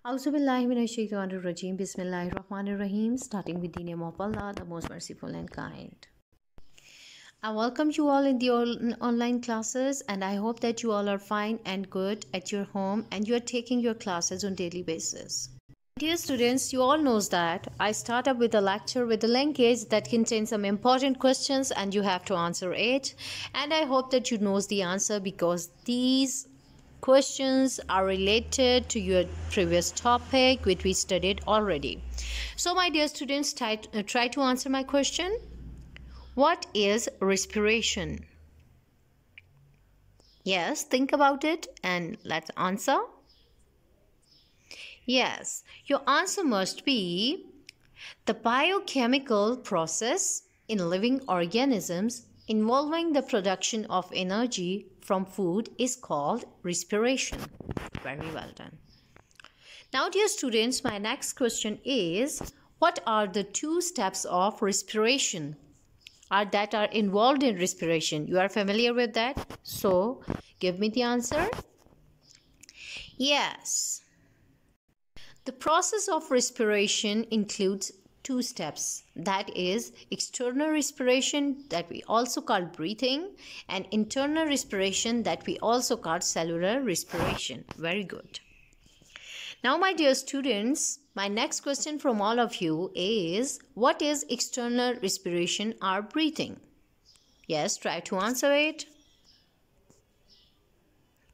Auzubillahiminash-shaytanir-rajim. Bismillahir-rahmanir-rahim. Starting with the name of Allah, the most merciful and kind. I welcome you all in the online classes, and I hope that you all are fine and good at your home and you are taking your classes on daily basis. Dear students, you all knows that I start up with a lecture with a linkage that contains some important questions and you have to answer it. And I hope that you knows the answer because these questions are related to your previous topic which we studied already. So my dear students, try to answer my question. What is respiration? Yes, think about it and let's answer. Yes, your answer must be the biochemical process in living organisms involving the production of energy from food is called respiration. Very well done. Now, dear students, my next question is, what are the two steps of respiration that are involved in respiration? You are familiar with that? So, give me the answer. Yes. The process of respiration includes two steps, that is external respiration that we also call breathing and internal respiration that we also call cellular respiration. Very good. Now my dear students, my next question from all of you is, what is external respiration or breathing? Yes, try to answer it.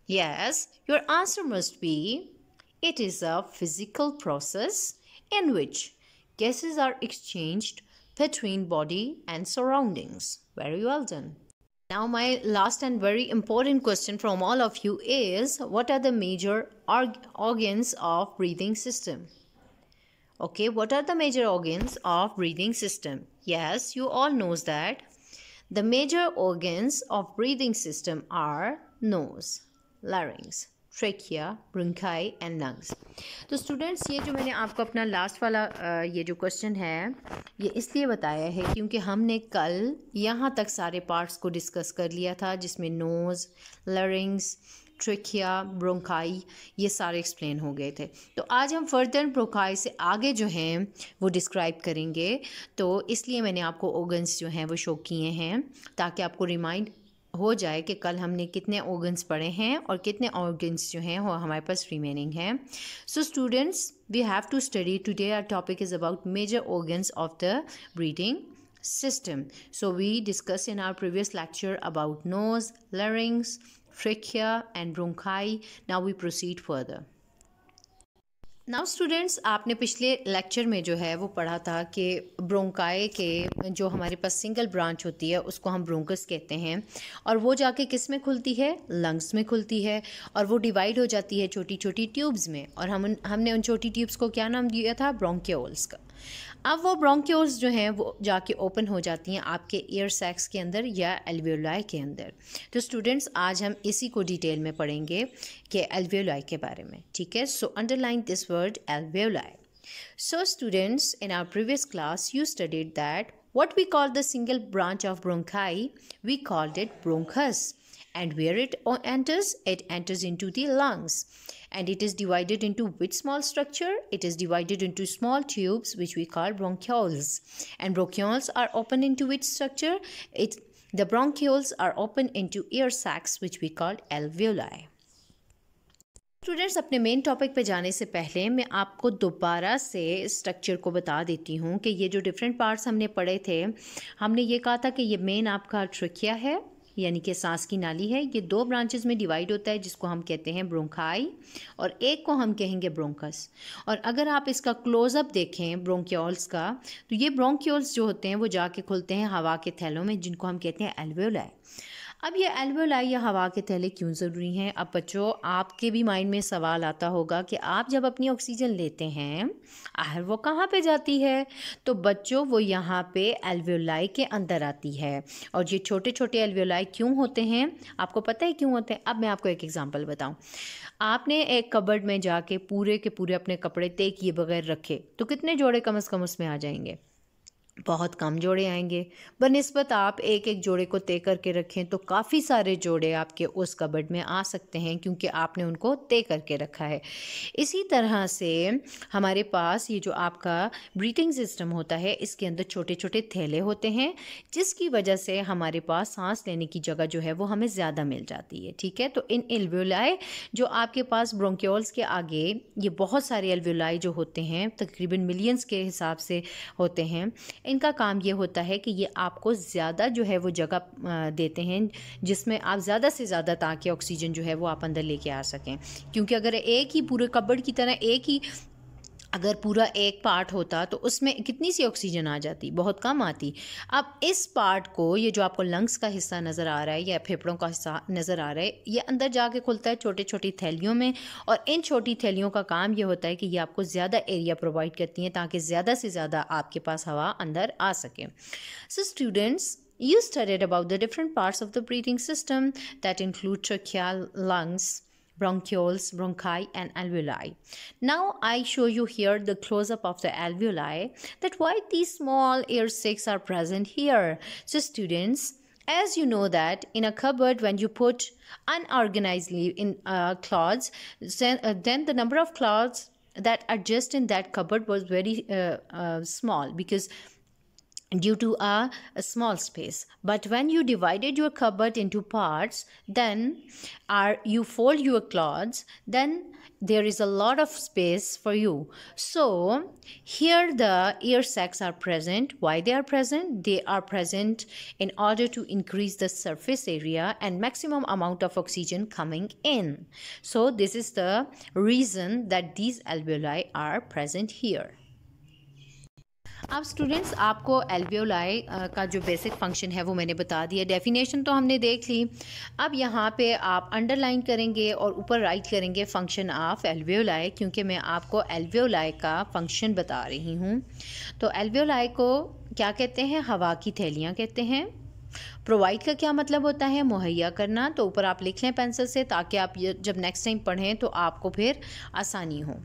Yes, your answer must be, it is a physical process in which gases are exchanged between body and surroundings. Very well done. Now my last and very important question from all of you is, what are the major organs of breathing system? Okay, what are the major organs of breathing system? Yes, you all knows that. The major organs of breathing system are nose, larynx, trachea, bronchi and lungs. तो students, ये जो मैंने आपको अपना last वाला ये जो question है ये इसलिए बताया है क्योंकि हमने कल यहाँ तक सारे पार्ट्स को डिस्कस कर लिया था जिसमें नोज़, लरिंग्स, ट्रेकिया, ब्रोंकाई ये सारे एक्सप्लेन हो गए थे. तो आज हम फर्दर ब्रोंकाई से आगे जो हैं वो डिस्क्राइब करेंगे. तो इसलिए मैंने आपको ऑर्गन्स जो हैं वो शो किए हैं ताकि आपको रिमाइंड हो जाए कि कल हमने कितने ऑर्गन्स पढ़े हैं और कितने ऑर्गन्स जो हैं वो हमारे पास रिमेनिंग हैं. So students, we have to study today. Our topic is about major organs of the breathing system. So we discussed in our previous lecture about nose, larynx, trachea and bronchi. Now we proceed further. Now students, आपने पिछले lecture में जो है वो पढ़ा था कि bronchi के जो हमारे पास सिंगल ब्रांच होती है उसको हम ब्रोंकस कहते हैं और वो जाके किस में खुलती है? लंग्स में खुलती है और वो डिवाइड हो जाती है छोटी छोटी ट्यूब्स में और हमने उन छोटी ट्यूब्स को क्या नाम दिया था? ब्रोंकियोल्स का. अब वो ब्रोंकियोल्स जो हैं वो जाके ओपन हो जाती हैं आपके ईयर सैक्स के अंदर या एल्वियोलाई के अंदर. तो स्टूडेंट्स, आज हम इसी को डिटेल में पढ़ेंगे कि एल्वियोलाई के बारे में. ठीक है, so underline this word alveoli. So students, in our previous class you studied that what we call the single branch of bronchi, we called it bronchus. And where it enters into the lungs. And it is divided into which small structure? It is divided into small tubes which we call bronchioles. And bronchioles are open into which structure? The bronchioles are open into ear sacs which we call alveoli. Students, अपने main topic पे जाने से पहले मैं आपको दोबारा से structure को बता देती हूँ कि ये जो डिफरेंट पार्ट्स हमने पढ़े थे, हमने ये कहा था कि ये मेन आपका ट्रेकिया है यानी कि सांस की नाली है. ये दो ब्रांचेस में डिवाइड होता है जिसको हम कहते हैं ब्रोंकाई और एक को हम कहेंगे ब्रोंकस. और अगर आप इसका क्लोजअप देखें ब्रोंकियोल्स का, तो ये ब्रोंकियोल्स जो होते हैं वो जाके खुलते हैं हवा के थैलों में जिनको हम कहते हैं एल्वियोलाई. अब ये एल्वियोलाई या हवा के थैले क्यों ज़रूरी हैं? अब बच्चों, आपके भी माइंड में सवाल आता होगा कि आप जब अपनी ऑक्सीजन लेते हैं आखिर वो कहाँ पे जाती है? तो बच्चों, वो यहाँ पे एल्वियोलाई के अंदर आती है. और ये छोटे छोटे एल्वियोलाई क्यों होते हैं? आपको पता है क्यों होते हैं? अब मैं आपको एक एग्जांपल बताऊं. आपने एक कबर्ड में जाके पूरे के पूरे अपने कपड़े तय किए बगैर रखे तो कितने जोड़े कम से कम उसमें आ जाएंगे? बहुत कम जोड़े आएंगे। बनिस्बत आप एक एक जोड़े को तय करके रखें तो काफ़ी सारे जोड़े आपके उस कबर्ड में आ सकते हैं, क्योंकि आपने उनको तय करके रखा है। इसी तरह से हमारे पास ये जो आपका ब्रीथिंग सिस्टम होता है, इसके अंदर छोटे छोटे थैले होते हैं, जिसकी वजह से हमारे पास सांस लेने की जगह जो है वो हमें ज़्यादा मिल जाती है। ठीक है, तो इन एल्वियोलाई जो आपके पास ब्रोंक्योल्स के आगे ये बहुत सारे एल्वियोलाई जो होते हैं, तकरीबन मिलियंस के हिसाब से होते हैं, इनका काम ये होता है कि ये आपको ज़्यादा जो है वो जगह देते हैं, जिसमें आप ज़्यादा से ज़्यादा ताकि ऑक्सीजन जो है वो आप अंदर लेके आ सकें। क्योंकि अगर एक ही पूरे कबर्ड की तरह एक ही अगर पूरा एक पार्ट होता तो उसमें कितनी सी ऑक्सीजन आ जाती, बहुत कम आती। अब इस पार्ट को, ये जो आपको लंग्स का हिस्सा नज़र आ रहा है या फेफड़ों का हिस्सा नज़र आ रहा है, ये अंदर जाके खुलता है छोटी छोटी थैलियों में, और इन छोटी थैलियों का काम ये होता है कि ये आपको ज़्यादा एरिया प्रोवाइड करती हैं ताकि ज़्यादा से ज़्यादा आपके पास हवा अंदर आ सके। So students, you studied about the different parts of the breathing system that include trachea, lungs, bronchioles, bronchi, and alveoli. Now I show you here the close-up of the alveoli, that why these small air sacs are present here. So students, as you know that in a cupboard when you put unorganizedly in cloths, then the number of cloths that are just in that cupboard was very small, because due to a small space. But when you divided your cupboard into parts, then you fold your clothes, then there is a lot of space for you. So here the air sacs are present. Why they are present? They are present in order to increase the surface area and maximum amount of oxygen coming in. So this is the reason that these alveoli are present here. अब students, आपको alveoli का जो basic function है वो मैंने बता दिया, definition तो हमने देख ली। अब यहाँ पे आप अंडरलाइन करेंगे और ऊपर राइट करेंगे फंक्शन ऑफ एल्वियोलाई, क्योंकि मैं आपको एल्वियोलाई का फंक्शन बता रही हूँ। तो एल्वियोलाई को क्या कहते हैं? हवा की थैलियाँ कहते हैं। प्रोवाइड का क्या मतलब होता है? मुहैया करना। तो ऊपर आप लिख लें पेंसिल से, ताकि आप जब नेक्स्ट टाइम पढ़ें तो आपको फिर आसानी हो।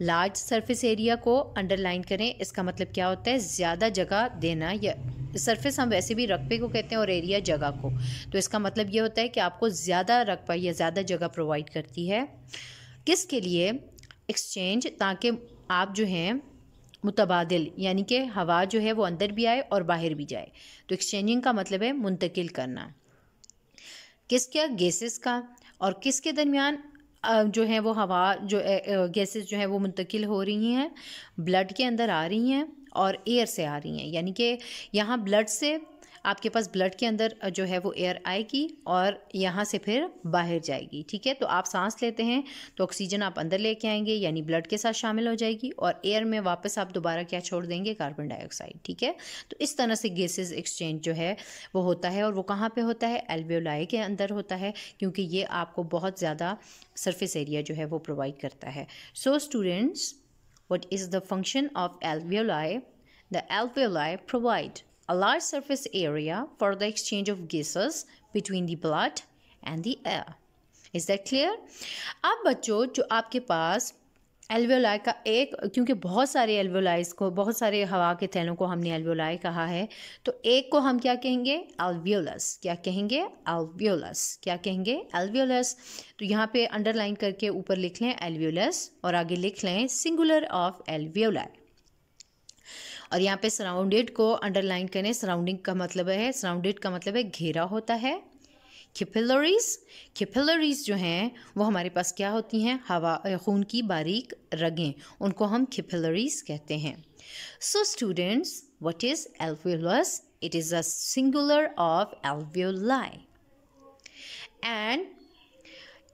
लार्ज सरफेस एरिया को अंडरलाइन करें, इसका मतलब क्या होता है? ज़्यादा जगह देना, या सरफेस हम वैसे भी रकबे को कहते हैं और एरिया जगह को, तो इसका मतलब ये होता है कि आपको ज़्यादा रकबा या ज़्यादा जगह प्रोवाइड करती है। किसके लिए? एक्सचेंज, ताकि आप जो हैं मुतबादिल, यानी कि हवा जो है वो अंदर भी आए और बाहर भी जाए। तो एक्सचेंजिंग का मतलब है मुंतकिल करना। किसका? गैसेस का। और किसके दरमियान जो है वो हवा, जो गैसेस जो है वो मुंतकिल हो रही हैं? ब्लड के अंदर आ रही हैं और एयर से आ रही हैं, यानी कि यहाँ ब्लड से आपके पास ब्लड के अंदर जो है वो एयर आएगी और यहाँ से फिर बाहर जाएगी। ठीक है, तो आप सांस लेते हैं तो ऑक्सीजन आप अंदर लेके आएंगे, यानी ब्लड के साथ शामिल हो जाएगी, और एयर में वापस आप दोबारा क्या छोड़ देंगे? Carbon dioxide. ठीक है, तो इस तरह से गैसेस एक्सचेंज जो है वो होता है, और वो कहाँ पे होता है? एल्वियोलाई के अंदर होता है, क्योंकि ये आपको बहुत ज़्यादा सरफेस एरिया जो है वो प्रोवाइड करता है। So students, what is the function of alveoli? The alveoli provide a large surface area for the exchange of gases between the blood and the air. Is that clear? अब बच्चों, जो आपके पास alveoli का एक, क्योंकि बहुत सारे एल्वियोलाइज को, बहुत सारे हवा के थैलों को हमने एल्वियोलाई कहा है, तो एक को हम क्या कहेंगे? एल्वियोलस। क्या कहेंगे? एल्वियोलस। क्या कहेंगे? एल्वियोलस। तो यहाँ पे अंडरलाइन करके ऊपर लिख लें एल्वियोलस, और आगे लिख लें सिंगुलर ऑफ एल्वियोलाई। और यहाँ पे सराउंडेड को अंडरलाइन करें। सराउंडिंग का मतलब है, सराउंडेड का मतलब है घेरा होता है। कैपिलरीज, कैपिलरीज जो हैं वो हमारे पास क्या होती हैं? हवा, खून की बारीक रगें, उनको हम कैपिलरीज कहते हैं। So students, what is alveolus? It is a singular of alveoli, and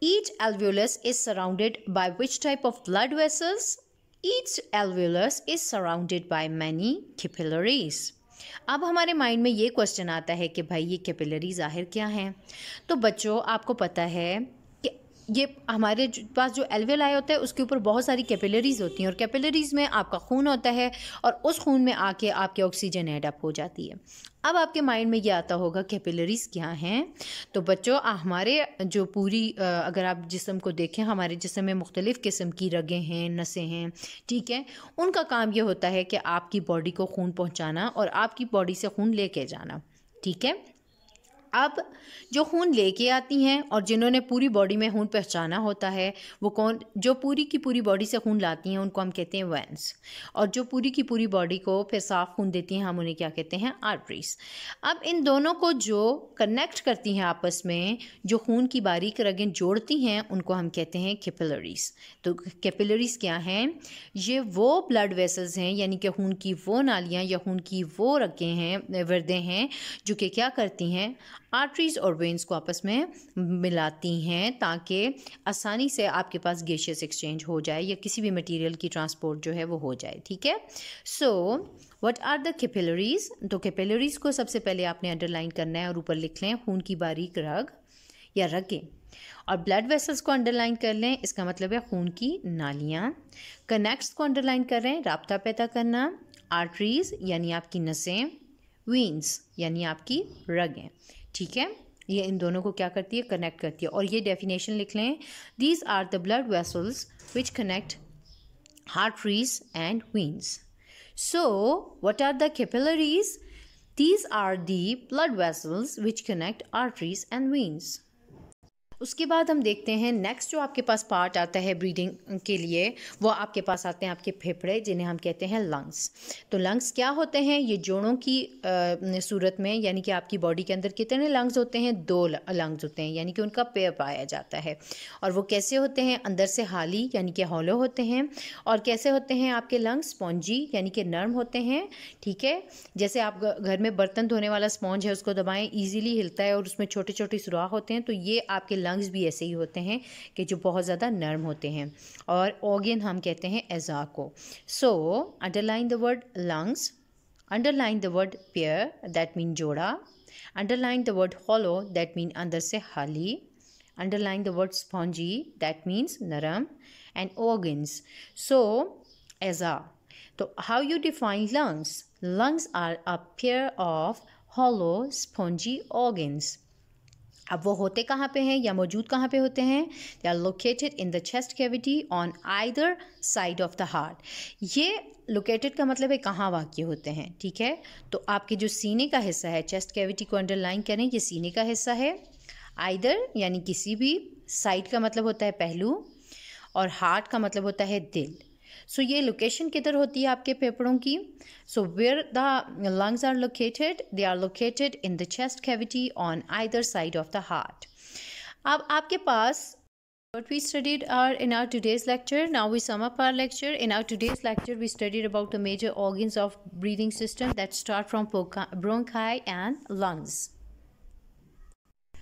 each alveolus is surrounded by which type of blood vessels? Each alveolus is surrounded by many capillaries. अब हमारे माइंड में ये question आता है कि भाई ये capillaries आखिर क्या हैं? तो बच्चों, आपको पता है कि ये हमारे पास जो एल्वेलाई होता है उसके ऊपर बहुत सारी कैपिलरीज़ होती हैं और कैपिलरीज़ में आपका खून होता है और उस खून में आके आपके ऑक्सीजन एड अप हो जाती है। अब आपके माइंड में ये आता होगा कैपिलरीज़ क्या हैं। तो बच्चों हमारे जो पूरी अगर आप जिस्म को देखें, हमारे जिस्म में मुख्तलिफ़ किस्म की रगें हैं, नसें हैं, ठीक है। उनका काम ये होता है कि आपकी बॉडी को खून पहुँचाना और आपकी बॉडी से खून लेके जाना, ठीक है। अब जो खून लेके आती हैं और जिन्होंने पूरी बॉडी में खून पहुंचाना होता है वो कौन, जो पूरी की पूरी बॉडी से खून लाती हैं उनको हम कहते हैं वेन्स, और जो पूरी की पूरी बॉडी को फिर साफ खून देती हैं हम उन्हें क्या कहते हैं, आर्टरीज। अब इन दोनों को जो कनेक्ट करती हैं आपस में, जो खून की बारीक रगें जोड़ती हैं, उनको हम कहते हैं कैपिलरीज। तो कैपिलरीज क्या हैं, ये वो ब्लड वेसल्स हैं, यानी कि खून की वो नालियाँ या खून की वो रगें हैं, वर्दें हैं, जो कि क्या करती हैं, आर्टरीज और वेन्स को आपस में मिलाती हैं ताकि आसानी से आपके पास गैसियस एक्सचेंज हो जाए या किसी भी मटेरियल की ट्रांसपोर्ट जो है वो हो जाए, ठीक है। So what are the capillaries. तो कैपिलरीज को सबसे पहले आपने अंडरलाइन करना है और ऊपर लिख लें खून की बारीक रग या रगें, और ब्लड वेसल्स को अंडरलाइन कर लें, इसका मतलब है खून की नालियाँ। कनेक्ट्स को अंडरलाइन कर रहे हैं, राब्ता पैदा करना, आर्टरीज यानी आपकी नसें, वेन्स यानी आपकी रगें, ठीक है। ये इन दोनों को क्या करती है, कनेक्ट करती है। और ये डेफिनेशन लिख लें, these are the blood vessels which connect arteries and veins. So what are the capillaries, these are the blood vessels which connect arteries and veins. उसके बाद हम देखते हैं नेक्स्ट जो आपके पास पार्ट आता है ब्रीदिंग के लिए, वो आपके पास आते हैं आपके फेफड़े, जिन्हें हम कहते हैं लंग्स। तो लंग्स क्या होते हैं, ये जोड़ों की सूरत में, यानी कि आपकी बॉडी के अंदर कितने लंग्स होते हैं, 2 लंग्स होते हैं, यानी कि उनका पेयर पाया जाता है। और वो कैसे होते हैं, अंदर से हाली यानी कि हॉलो होते हैं, और कैसे होते हैं आपके लंग्स, स्पॉन्जी यानी कि नर्म होते हैं, ठीक है। जैसे आप घर में बर्तन धोने वाला स्पॉन्ज है, उसको दबाएं ईजिली हिलता है और उसमें छोटे छोटे सुराख होते हैं, तो ये आपके लंग्स भी ऐसे ही होते हैं कि जो बहुत ज़्यादा नर्म होते हैं। और ऑर्गन हम कहते हैं एज़ा को। So underline the word lungs, underline the word pair that mean जोड़ा, underline the word hollow that mean अंदर से खाली, underline the word spongy that means नरम, एंड ऑर्गन्स। सो एज़ा। तो how you define lungs, lungs are a pair of hollow spongy organs. अब वो होते कहाँ पे हैं या मौजूद कहाँ पे होते हैं, they are located in the chest cavity on either side of the heart. ये लोकेटेड का मतलब है कहाँ वाक़ई होते हैं, ठीक है। तो आपके जो सीने का हिस्सा है, चेस्ट कैविटी को अंडरलाइन करें, ये सीने का हिस्सा है, आइदर यानी किसी भी, साइड का मतलब होता है पहलू, और हार्ट का मतलब होता है दिल। सो ये लोकेशन किधर होती है आपके फेफड़ों की, so where the lungs are located, they are located in the chest cavity on either side of the heart. अब आपके पास what we studied are in our today's lecture. Now we sum up our lecture. In our today's lecture we studied about the major organs of breathing system that start from bronchi and lungs.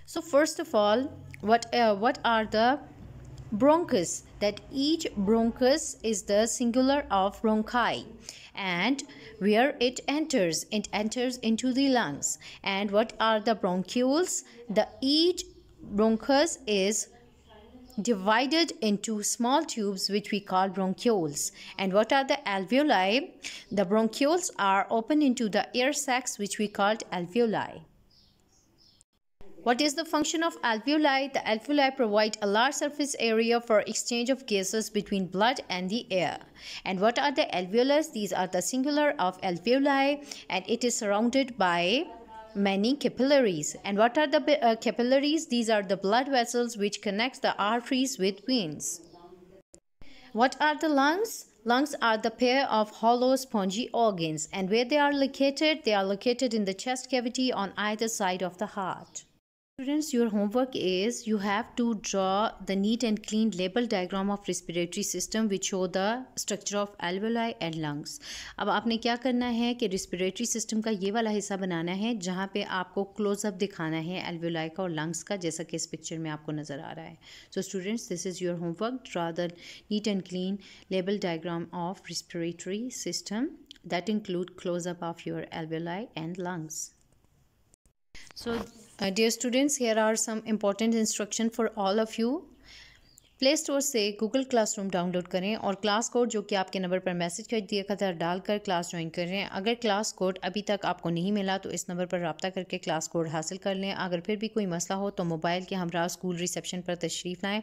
So first of all, what are the bronchus? That each bronchus is the singular of bronchi, and where it enters into the lungs. And what are the bronchioles? The each bronchus is divided into small tubes which we call bronchioles. And what are the alveoli? The bronchioles are open into the air sacs which we called alveoli. What is the function of alveoli? The alveoli provide a large surface area for exchange of gases between blood and the air. And what are the alveolus? These are the singular of alveoli, and it is surrounded by many capillaries. And what are the capillaries? These are the blood vessels which connect the arteries with veins. What are the lungs? Lungs are the pair of hollow spongy organs, and where they are located? They are located in the chest cavity on either side of the heart. Students, your homework is you have to draw the neat and clean label diagram of respiratory system which show the structure of alveoli and lungs. अब आपने क्या करना है कि respiratory system का ये वाला हिस्सा बनाना है जहाँ पे आपको क्लोजअप दिखाना है alveoli का और lungs का, जैसा कि इस पिक्चर में आपको नज़र आ रहा है. So students, this is your homework. Draw the neat and clean label diagram of respiratory system that include close-up of your alveoli and lungs. So dear students, here are some important instructions for all of you. Play store से Google classroom download करें और class code जो कि आपके number पर message कर दिया था डालकर क्लास ज्वाइन करें। अगर क्लास कोड अभी तक आपको नहीं मिला तो इस नंबर पर रब्ता करके क्लास कोड हासिल कर लें। अगर फिर भी कोई मसला हो तो मोबाइल के हमरा स्कूल रिसेप्शन पर तशरीफ़ लाएँ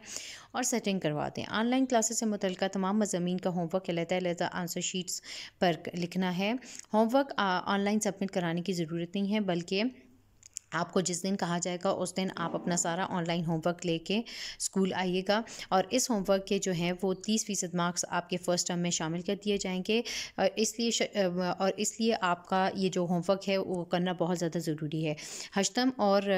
और सेटिंग करवा दें। ऑनलाइन क्लासेस से मुतल्लिक़ तमाम मज़ामीन का होमवर्क अलग-अलग आंसर शीट्स पर लिखना है। होमवर्क ऑनलाइन सबमिट कराने की ज़रूरत नहीं है, बल्कि आपको जिस दिन कहा जाएगा उस दिन आप अपना सारा ऑनलाइन होमवर्क लेके स्कूल आइएगा और इस होमवर्क के जो हैं वो 30% मार्क्स आपके फ़र्स्ट टर्म में शामिल कर दिए जाएंगे। इसलिए आपका ये जो होमवर्क है वो करना बहुत ज़्यादा ज़रूरी है। हश्तम और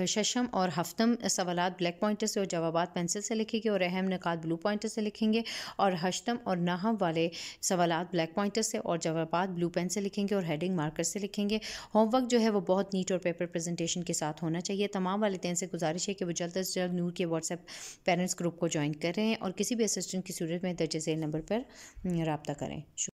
शशम और हफ्तम सवालात ब्लैक पॉइंटर से और जवाबात पेंसिल से लिखेंगे और अहम निकात ब्लू पॉइंटर से लिखेंगे और हश्तम और नाहव वाले सवालात ब्लैक पॉइंटर से और जवाबात ब्लू पेन से लिखेंगे और हेडिंग मार्कर से लिखेंगे। होमवर्क जो है वो बहुत नीट और पेपर प्रेजेंटेशन के साथ होना चाहिए। तमाम वालिदैन से गुजारिश है कि वो जल्द से जल्द नूर के व्हाट्सएप पेरेंट्स ग्रुप को ज्वाइन करें और किसी भी असिस्टेंट की सूरत में दर्ज झेल नंबर पर रब्ता करें।